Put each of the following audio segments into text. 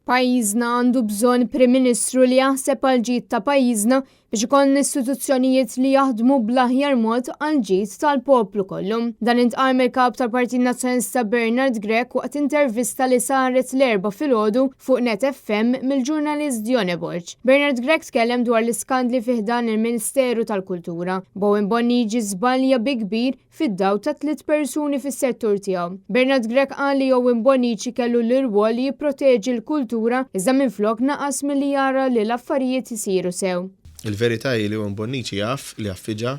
Pajjiżna għandu bżonn Prim Ministru li jaħseb għal ġid ta' pajjiżna biex ikollna istituzzjonijiet li jaħdmu bl-aħjar mod għal ġid tal-poplu kollu. Dan intqal mill-kap tal-Partit Nazzjonalista Bernard Grech waqt intervista li saret l-erba' filgħodu fuq Net FM mill-ġurnalist Dione Borg. Bernard Grech tkellem dwar l-iskandli fih dan il-Ministeru tal-Kultura. Bowen Bonnici żbalja bi kbir fid-daw ta' 3 persuni fis-settur tiegħu. Bernard Grech qal li Bowen Bonnici kellu l-irwol li jipproteġi l-kultura iżda minflok naqas milli jara li l-affarijiet isiru sew. Il-verità li Bowen Bonnici jaf li affiġa,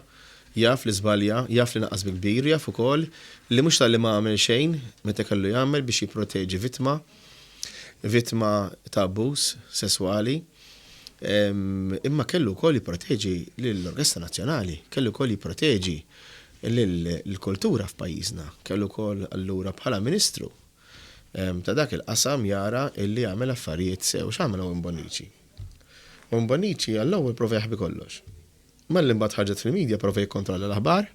jaf li żbalja, jaf li naqas bi kbir, jaf ukoll li mhux tal-li ma għamel xejn meta kellu jagħmel biex jipproteġi vittma ta' abbuż sesswali. Imma kellu wkoll jipproteġi lill-Orkestra Nazzjonali, kellu wkoll jipproteġi l-kultura f'pajjiżna, kellu wkoll allura bħala Ministru ta' dak il-qasam jara illi għamel affarijiet sew x'għamel Bowen Bonnici. Bowen Bonnici għall-ewwel prova jaħbi kollox. Malli mbagħad ħarġet fil-medja prova jikkontrolla l-aħbar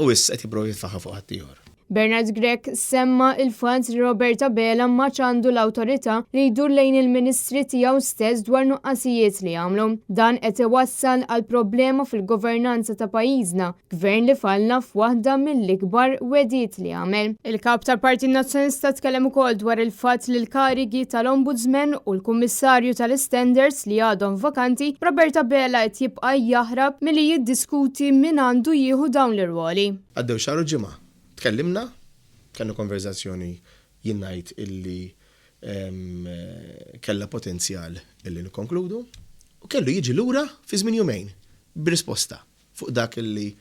u issa qed jipprova jitfaħħa fuq ħadd ieħor. Bernard Grech semma il-fatt li Roberta Bela ma ċandu l-awtorità li jdur lejn il-ministri tiegħu stess dwar nuqqasijiet li għamlu. Dan qed iwassal għal problema fil-governanza ta' pajjiżna, gvern li fallna f'waħda mill-ikbar wedit li għamel. Il-kap tal-Partit Nazzjonalista tkellem ukoll dwar il-fatt li l-karigi tal-Ombudsman u l-Kummissarju tal-Standards li għadhom vakanti, Roberta Bela qed jibqa' jaħrab milli jiddiskuti min għandu jieħu dawn l-irwoli. Għaddew xahar u ġimgħa. Tkellimna, kellna konverzazzjoni jien ngħid illi kellha potenzjal illi nikkonkludu u kellu jiġi lura fi żmien jumejn b'risposta fuq dak illi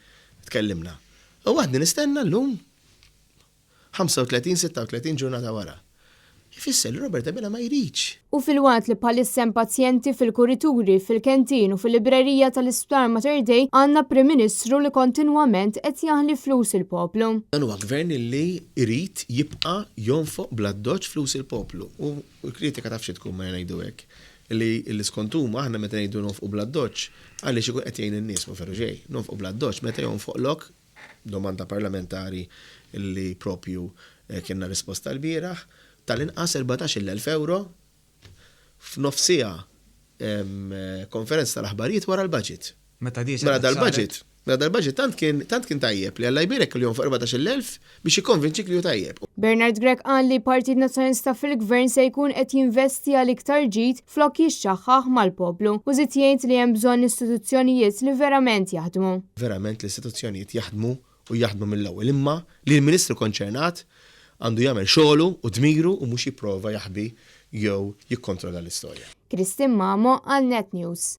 tkellimna. U għadni nistenna llum 35-36 ġurnata wara. Ifisser li Roberta Bela ma jridx. U fil-waqt li bħalissem pazjenti fil-kurituri, fil-kentin u fil-librerija tal-Isptar Mater Dei għandna Prim Ministru li kontinwament qed jaħli flus il-poplu. Dan huwa gvern li jrid jibqa' jonfoq bl-addoġġ flus il-poplu. U l-kritika taf xi tkun ma ngħidu hekk. Li skontuma aħna meta ngħidu nonfqu bl-addoġġ għaliex ikun qed jgħin in-nies ma ferru ġej. Nonfqu bl-addoġġ meta jonfoqlok domanda parlamentari li propju kienna risposta l-bieraħ tal-inqas 14,000 euro f'nofsija konferenza tal-aħbarijiet wara l-budget. Meta dal-budget tant kien tajjeb li Alla jbierek il-jum fuq 14,000 biex jikkonvinċik li hu tajjeb. Bernard Grech qal li Partit Nazzjonalista fil-Gvern se jkun qed jinvesti għal iktar ġid flok jixxaħħaħ mal-poplu u żied jgħid li hemm bżonn istituzzjonijiet li verament jaħdmu. Verament l-istituzzjonijiet jaħdmu u jaħdmu mill-ewwel imma li l-Ministru konċernat għandu jagħmel xogħlu u dmiru u mhux jipprova jaħbi jew jikkontrolla l-istorja. Kristin Mamo għal Net News.